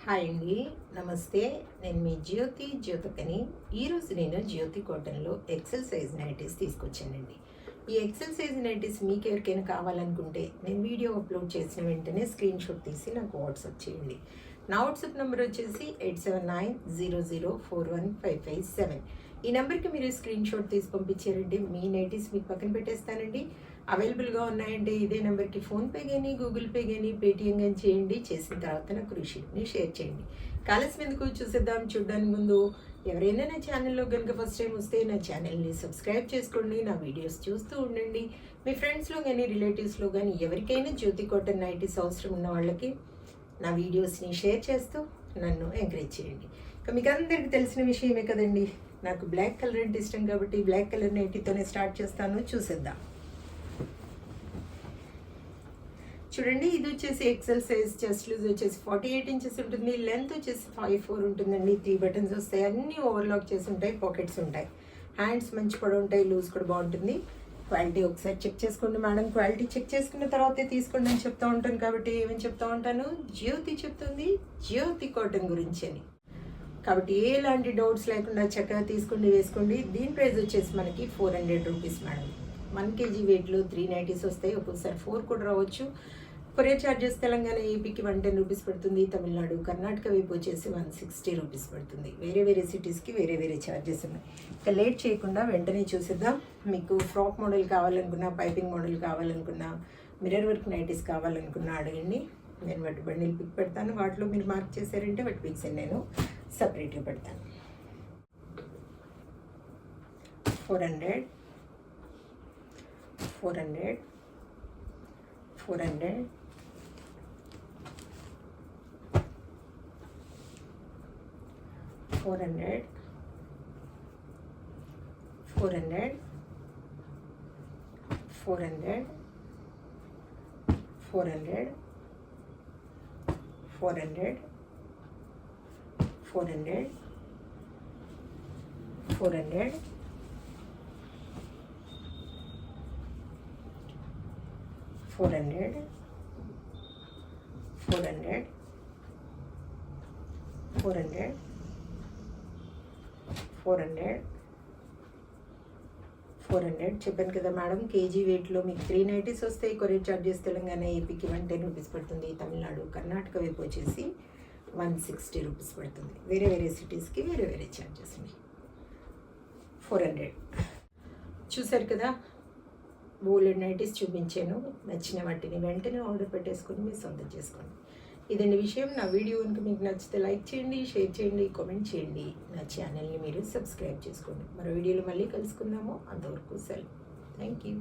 Hi అండి, నమస్తే. నేను మీ జ్యోతికని. ఈరోజు నేను జ్యోతి కాటన్లో ఎక్సెల్ సైజ్ నైటీస్ తీసుకొచ్చానండి. ఈ ఎక్సెల్ సైజ్ నైటీస్ మీకు ఎవరికైనా కావాలనుకుంటే నేను వీడియో అప్లోడ్ చేసిన వెంటనే స్క్రీన్ షాట్ తీసి నాకు వాట్సాప్ చేయండి. నా వాట్సాప్ నెంబర్ వచ్చేసి 8790041557. ఈ నెంబర్కి మీరు స్క్రీన్ షాట్ తీసి పంపించారంటే మీ నైటీస్ మీకు పక్కన పెట్టేస్తానండి. అవైలబుల్గా ఉన్నాయంటే ఇదే నెంబర్కి ఫోన్పే కానీ గూగుల్ పే కానీ పేటిఎం కానీ చేయండి. చేసిన తర్వాత నాకు రిసీప్ట్ని షేర్ చేయండి. కాలస్ ఎందుకు చూసేద్దాం. చూడడానికి ముందు ఎవరైనా నా ఛానల్లో కనుక ఫస్ట్ టైం వస్తే నా ఛానల్ని సబ్స్క్రైబ్ చేసుకోండి. నా వీడియోస్ చూస్తూ ఉండండి. మీ ఫ్రెండ్స్లో కానీ రిలేటివ్స్లో కానీ ఎవరికైనా జ్యోతి కాటన్ నైటీస్ అవసరం ఉన్న వాళ్ళకి నా వీడియోస్ని షేర్ చేస్తూ నన్ను ఎంకరేజ్ చేయండి. ఇక మీకు అందరికీ తెలిసిన విషయమే కదండి, నాకు బ్లాక్ కలర్ అంటే ఇష్టం కాబట్టి బ్లాక్ కలర్ నైటీతోనే స్టార్ట్ చేస్తాను. చూసేద్దాం. చూడండి, ఇది వచ్చేసి ఎక్సెల్ సైజ్. చెస్ట్ లూజ్ వచ్చేసి 48 ఇంచెస్ ఉంటుంది. లెంత్ వచ్చేసి 5'4" ఉంటుందండి. 3 బటన్స్ వస్తాయి. అన్నీ ఓవర్లాక్ చేసి ఉంటాయి. పాకెట్స్ ఉంటాయి. హ్యాండ్స్ మంచి కూడా ఉంటాయి. లూజ్ కూడా బాగుంటుంది. క్వాలిటీ ఒకసారి చెక్ చేసుకోండి మేడం. క్వాలిటీ చెక్ చేసుకున్న తర్వాతే తీసుకోండి అని చెప్తూ ఉంటాను. కాబట్టి ఏమని చెప్తూ ఉంటాను, జ్యోతి చెప్తుంది జ్యోతి కాటన్ గురించి అని. కాబట్టి ఎలాంటి డౌట్స్ లేకుండా చక్కగా తీసుకోండి, వేసుకోండి. దీని ప్రైస్ వచ్చేసి మనకి 400 రూపీస్ మేడం. 1 kg వెయిట్లో 3 నైటీస్ వస్తాయి. ఒక్కొక్కసారి 4 కూడా రావచ్చు. కొరియర్ ఛార్జెస్ తెలంగాణ ఏపీకి 110 రూపీస్ పడుతుంది. తమిళనాడు కర్ణాటక వైపు వచ్చేసి 160 రూపీస్ పడుతుంది. వేరే సిటీస్కి వేరే ఛార్జెస్ ఉన్నాయి. ఇక లేట్ చేయకుండా వెంటనే చూసేద్దాం. మీకు ఫ్రాక్ మోడల్ కావాలనుకున్నా, పైపింగ్ మోడల్ కావాలనుకున్నా, మిర్రర్ వర్క్ నైటీస్ కావాలనుకున్నా అడగండి. నేను వాటి బండిల్ పిక్ పెడతాను. వాటిలో మీరు మార్క్ చేశారంటే వాటి పిక్స్ నేను సపరేట్గా పెడతాను. 400 400 400 400 400 400 400 400 400 400 400 400 400 400 400 చెప్పాను కదా మేడం. కేజీ వెయిట్లో మీకు 3 నైటీస్ వస్తాయి. కొరియర్ ఛార్జెస్ తెలంగాణ ఏపీకి 110 రూపీస్ పడుతుంది. తమిళనాడు కర్ణాటక వైపు వచ్చేసి 160 రూపీస్ పడుతుంది. వేరే సిటీస్కి వేరే ఛార్జెస్ ఉన్నాయి. 400 చూసారు కదా. బోలెడ్ నైటీస్ చూపించాను. నచ్చిన వాటిని వెంటనే ఆర్డర్ పెట్టేసుకొని మీరు సొంతం చేసుకోండి. ఇదండి విషయం. నా వీడియో కనుక మీకు నచ్చితే లైక్ చేయండి, షేర్ చేయండి, కామెంట్ చేయండి. నా ఛానల్ని మీరు సబ్స్క్రైబ్ చేసుకోండి. మరో వీడియోలో మళ్ళీ కలుసుకుందాము. అంతవరకు సెలవు. Thank you.